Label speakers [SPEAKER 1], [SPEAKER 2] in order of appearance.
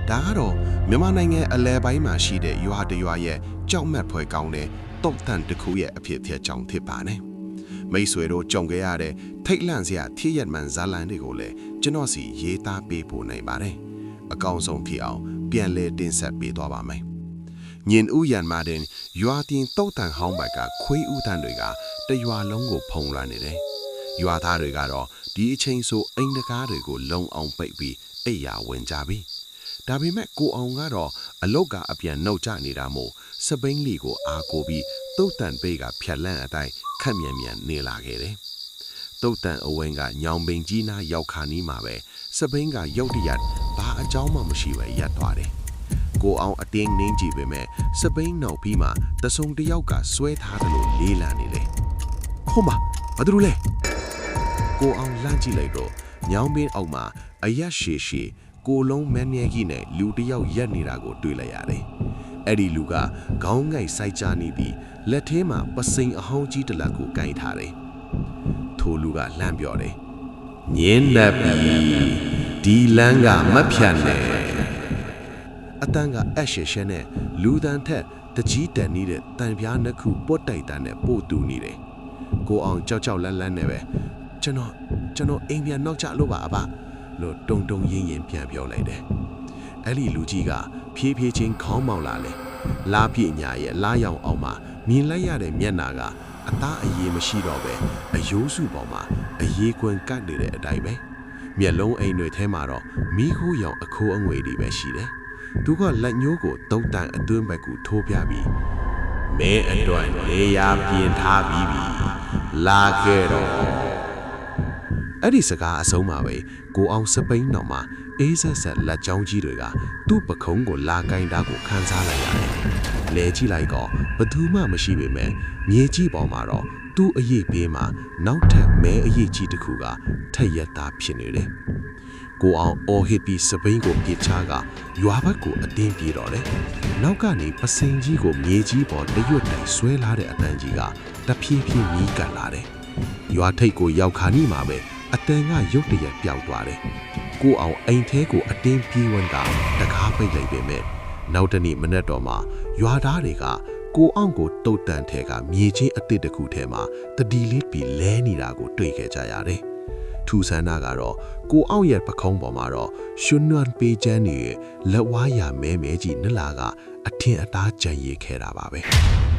[SPEAKER 1] ဒါကတော့မြန်မာနိုင်ငံအလဲပိုင်းမှာရှိတဲ့ရွာတရွာရဲ့ကြောက်မက်ဖွယ်ကောင်းတဲ့တုတ်တန်တစ်ခုရဲ့အဖြစ်အပျက်ကြောင့်ဖြစ်ပါတယ်မိတ်ဆွေတို့ကြုံခဲ့ရတဲ့ထိတ်လန့်စရာthiếtရက်မှန်ဇာလန်တွေကိုလည်းကျွန်တော်စီရေးသားပေးပို့နိုင်ပါတယ်အကောင်းဆုံးဖြစ်အောင်ပြန်လည်တင်ဆက်ပေးသွားပါမယ်ညင်ဥယန်မာတင်ရွာတင်တုတ်တန်ဟောင်းဘက်ကခွေးဥတန်တွေကတရွာလုံးကိုဖုံးလွှမ်းနေတယ်ရွာသားတွေကတော့ဒီအချိန်ဆိုအိမ်တကားတွေကိုလုံအောင်ပိတ်ပြီးအိယာဝင်ကြပြီဒါပေမဲ့ကိုအောင်ကတော့အလုတ်ကအပြန်နှုတ်ချနေတာမို့စပိန်လီကိုအားကိုပြီးတုတ်တန်ပေကဖြတ်လန့်အတိုင်းခက်မြန်မြန်နေလာခဲ့တယ်တုတ်တန်အဝင်းကညောင်ပင်ကြီးနားရောက်ခါနီးမှာပဲစပိန်ကရုတ်တရက်ဘာအကြောင်းမှမရှိပဲရပ်သွားတယ်ကိုအောင်အတင်းနှင်းကြည့်ပေမဲ့စပိန်နောက်ပြီးမှတဆုံတယောက်ကဆွဲထားတယ်လို့လေးလံနေတယ်ဟိုမှာဘာလို့လဲကိုအောင်လှမ်းကြည့်လိုက်တော့ညောင်ပင်အောက်မှာအရက်ရှည်ရှည်ကိုလုံးမန်းမြဲကြီးနဲ့လူတယောက်ရက်နေတာကိုတွေ့လိုက်ရတယ်အဲ့ဒီလူကခေါင်းငိုက်စိုက်ချနေပြီးလက်ထဲမှာပစိန်အဟောင်းကြီးတစ်လက်ကိုကင်ထားတယ်ထိုလူကလှမ်းပြောတယ်ညင်းနေပြီဒီလမ်းကမဖြတ်နဲ့အတန်းကအရှေ့ရှဲနဲ့လူတန်းထက်တကြီးတန်နေတဲ့တန်ပြားနှစ်ခုပွတ်တိုက်တန်းနဲ့ပို့တူနေတယ်ကိုအောင်ကြောက်ကြောက်လန့်လန့်နဲ့ပဲကျွန်တော်အိမ်ပြန်နောက်ကျလို့ပါအဘလို့တုံတုံရင်းရင်ပြန်ပြောလိုက်တယ်အဲ့ဒီလူကြီးကဖြည်းဖြည်းချင်းခေါင်းမောက်လာလေလာပြည့်ညာရဲ့လာရောင်အောင်မှာမြင်လိုက်ရတဲ့မျက်နာကအသားအရေးမရှိတော့ပဲအယိုးစုပေါ်မှာအရေးကွင်ကတ်နေတဲ့အတိုင်းပဲမျက်လုံးအိမ်တွေထဲမှာတော့မီးခိုးရောင်အခိုးအငွေတွေပဲရှိတယ်သူကလက်ညှိုးကိုတုတ်တန်အတွင်းဘက်ကိုထိုးပြပြီးမဲအတွက်နေရာပြင်ထားပြီးလာခဲ့တော့အဲ့ဒီစကားအဆုံးမှာပဲကိုအောင်စပိန်တော်မှာအေးဆက်ဆက်လက်ချောင်းကြီးတွေကသူ့ပခုံးကိုလာကင်တာကိုခန်းစားလိုက်ရတယ်။လဲကြည့်လိုက်တော့ဘသူမှမရှိပေမဲ့မြေကြီးပေါ်မှာတော့သူ့အရေးပေးမှာနောက်ထပ်မဲအရေးကြီးတစ်ခုကထက်ရက်သားဖြစ်နေတယ်။ကိုအောင်အော်ဟစ်ပြီးစပိန်ကိုပြစ်ချကရွာဘက်ကိုအတင်းပြေးတော့တယ်။နောက်ကနေပစိန်ကြီးကိုမြေကြီးပေါ်တရွတ်တိုင်ဆွဲလာတဲ့အတန်းကြီးကတဖြည်းဖြည်းမြည်ကပ်လာတယ်။ရွာထိပ်ကိုရောက်ခါနီးမှာပဲအတန်ကရုတ်တရက်ပျောက်သွားတယ်။ကိုအောင်အိမ်ထဲကိုအတင်းပြေးဝင်တာတကားပိတ်လိုက်ပေမဲ့နောက်တနေ့မနက်တော်မှာရွာသားတွေကကိုအောင်ကိုတုတ်တန်ထဲကမြေချင်းအစ်စ်တစ်ခုထဲမှာတတိလေးပြီးလဲနေတာကိုတွေ့ခဲ့ကြရတယ်။ထူဆန်းတာကတော့ကိုအောင်ရဲ့ပခုံးပေါ်မှာတော့ရွှွနွန်ပေးချမ်းနေတဲ့လက်ဝါးရမဲမဲကြီးနလာကအထင်အသားကြံရည်ခဲ့တာပါပဲ။